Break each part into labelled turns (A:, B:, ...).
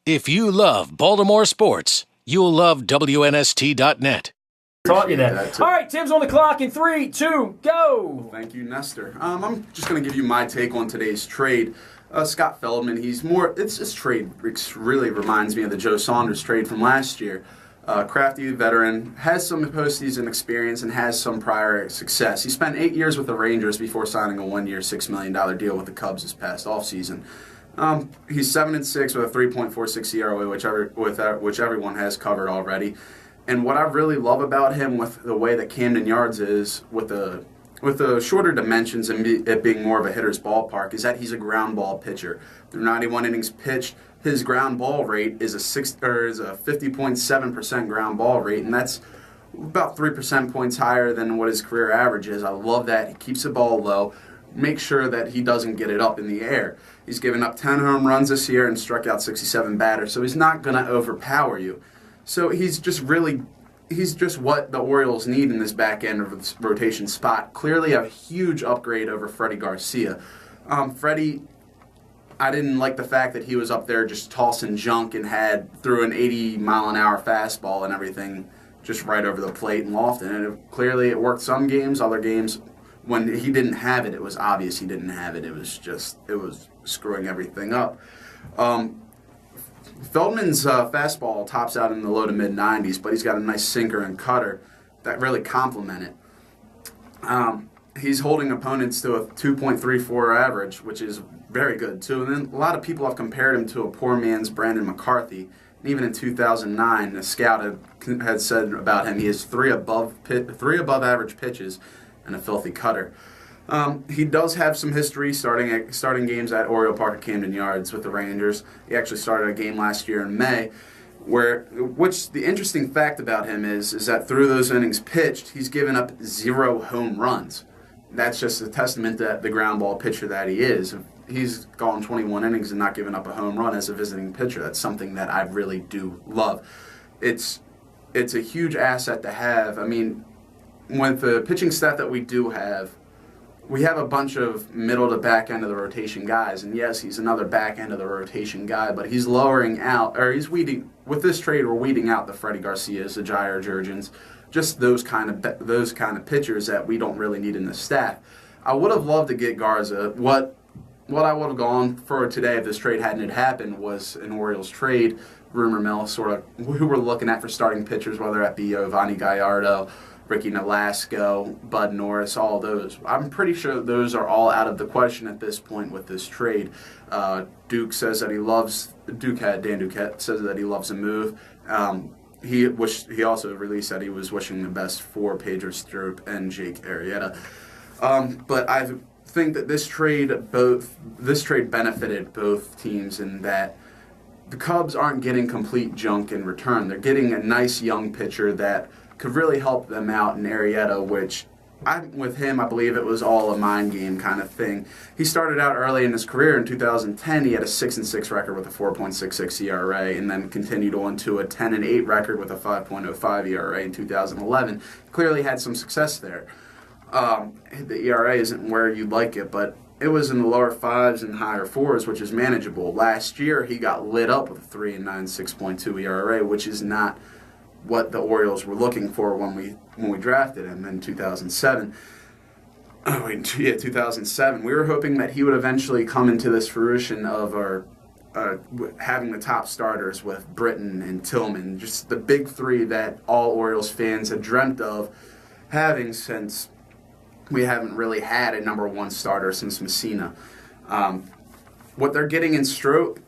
A: If you love Baltimore sports, you'll love WNST.net.
B: Taught you that. All right, Tim's on the clock in 3, 2, go.
C: Thank you, Nestor. I'm just going to give you my take on today's trade. Scott Feldman, this trade really reminds me of the Joe Saunders trade from last year. Crafty veteran, has some postseason experience and has some prior success. He spent 8 years with the Rangers before signing a 1-year, $6 million deal with the Cubs this past offseason. He's 7-6 with a 3.46 ERA, which everyone has covered already. And what I really love about him with the way that Camden Yards is, with the shorter dimensions and it being more of a hitter's ballpark, is that he's a ground ball pitcher. Through 91 innings pitched, his ground ball rate is a 50.7% ground ball rate, and that's about 3% points higher than what his career average is. I love that. He keeps the ball low, makes sure that he doesn't get it up in the air. He's given up 10 home runs this year and struck out 67 batters, so he's not going to overpower you. So he's just what the Orioles need in this back end of this rotation spot. Clearly a huge upgrade over Freddie Garcia. Freddie, I didn't like the fact that he was up there just tossing junk and threw an 80-mile-an-hour fastball and everything just right over the plate in Lofton. And clearly it worked some games. Other games, when he didn't have it, it was obvious he didn't have it. It was screwing everything up. Feldman's fastball tops out in the low to mid-90s, but he's got a nice sinker and cutter that really complement it. He's holding opponents to a 2.34 average, which is very good, too. And then a lot of people have compared him to a poor man's Brandon McCarthy. And even in 2009, a scout had said about him, he has three above average pitches and a filthy cutter. He does have some history starting games at Oriole Park at Camden Yards with the Rangers. He actually started a game last year in May, which the interesting fact about him is that through those innings pitched, he's given up 0 home runs. That's just a testament to the ground ball pitcher that he is. He's gone 21 innings and not given up a home run as a visiting pitcher. That's something that I really do love. It's a huge asset to have. I mean, with the pitching staff that we do have, we have a bunch of middle to back end of the rotation guys, and yes, he's another back end of the rotation guy, but he's weeding, with this trade, we're weeding out the Freddie Garcias, the Jair Jurgens, just those kind of pitchers that we don't really need in the staff. I would have loved to get Garza. What I would have gone for today if this trade hadn't happened was an Orioles trade, rumor mill, sort of who we're looking at for starting pitchers, whether that be Giovanni Gallardo, Ricky Nolasco, Bud Norris, all those. I'm pretty sure those are all out of the question at this point with this trade. Dan Duquette says that he loves the move. He also released that he was wishing the best for Pedro Strop and Jake Arrieta. But I think that this trade benefited both teams in that the Cubs aren't getting complete junk in return. They're getting a nice young pitcher that could really help them out in Arrieta, which with him, I believe it was all a mind game kind of thing. He started out early in his career in 2010. He had a 6-6 record with a 4.66 ERA, and then continued on to a 10-8 record with a 5.05 ERA in 2011. Clearly had some success there. The ERA isn't where you'd like it, but it was in the lower 5s and higher 4s, which is manageable. Last year, he got lit up with a 3.9, 6.2 ERA, which is not what the Orioles were looking for when we drafted him in 2007. 2007. We were hoping that he would eventually come into this fruition of having the top starters with Britton and Tillman, just the big three that all Orioles fans had dreamt of having, since we haven't really had a number one starter since Messina. What they're getting in Strop,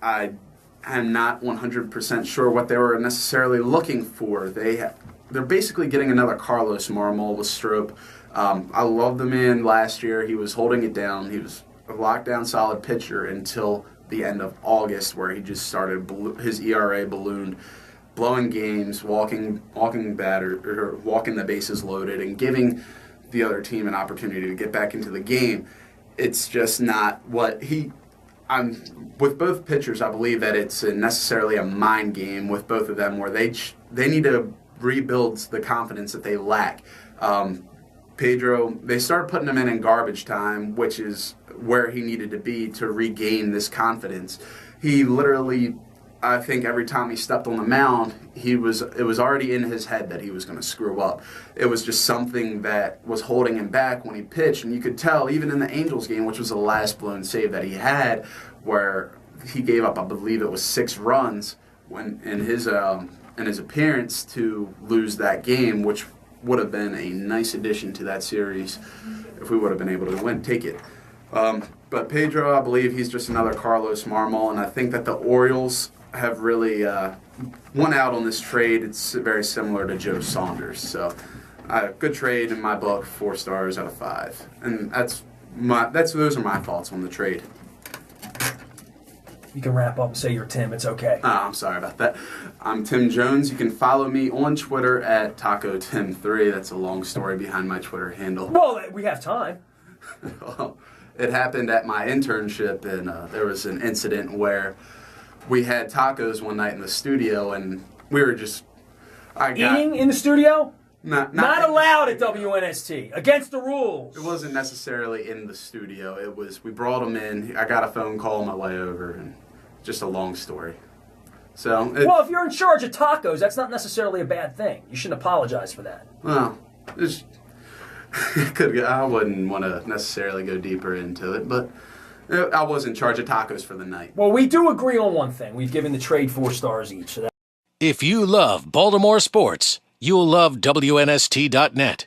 C: I'm not 100% sure what they were necessarily looking for. They're basically getting another Carlos Marmol with Strop. I loved the man last year. He was holding it down. He was a lockdown solid pitcher until the end of August, where he just started, his ERA ballooned, blowing games, walking the bases loaded, and giving the other team an opportunity to get back into the game. It's just not what with both pitchers, I believe that it's necessarily a mind game with both of them, where they need to rebuild the confidence that they lack. Pedro, they started putting him in garbage time, which is where he needed to be to regain this confidence. He literally I think every time he stepped on the mound, it was already in his head that he was going to screw up. It was just something that was holding him back when he pitched, and you could tell even in the Angels game, which was the last blown save that he had, where he gave up, I believe it was 6 runs when in his appearance to lose that game, which would have been a nice addition to that series if we would have been able to take it. But Pedro, I believe he's just another Carlos Marmol, and I think that the Orioles have really won out on this trade. It's very similar to Joe Saunders. So, good trade in my book, 4 stars out of 5. And those are my thoughts on the trade.
B: You can wrap up and say you're Tim. It's okay.
C: I'm sorry about that. I'm Tim Jones. You can follow me on Twitter at TacoTim3. That's a long story behind my Twitter handle.
B: Well, we have time.
C: Well, it happened at my internship, and there was an incident where we had tacos one night in the studio, and we were just
B: eating in the studio.
C: Not
B: allowed at WNST. Against the rules.
C: It wasn't necessarily in the studio. It was we brought them in. I got a phone call on my way over, and just a long story. So
B: well, if you're in charge of tacos, that's not necessarily a bad thing. You shouldn't apologize for that.
C: Well, I wouldn't want to necessarily go deeper into it, but I was in charge of tacos for the night.
B: Well, we do agree on one thing. We've given the trade 4 stars each. So
A: If you love Baltimore sports, you'll love WNST.net.